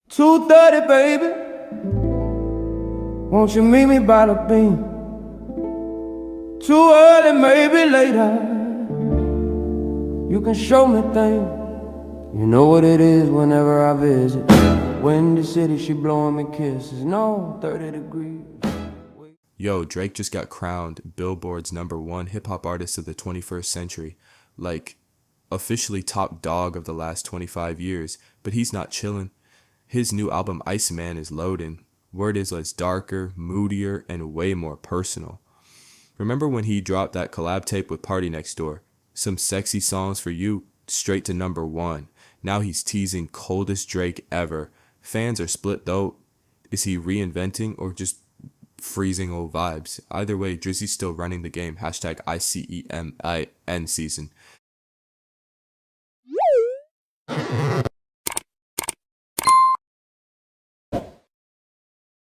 2:30, baby. Won't you meet me by the beam? Too early, maybe later. You can show me things. You know what it is whenever I visit. Windy city, she blowing me kisses. No, 30 degrees. Yo, Drake just got crowned Billboard's #1 hip-hop artist of the 21st century. Like, officially top dog of the last 25 years. But he's not chillin'. His new album, Iceman, is loading. Word is it's darker, moodier, and way more personal. Remember when he dropped that collab tape with Party Next Door? Some sexy songs for you, straight to #1. Now he's teasing coldest Drake ever. Fans are split though. Is he reinventing or just freezing old vibes? Either way, Drizzy's still running the game. #ICEMIN season.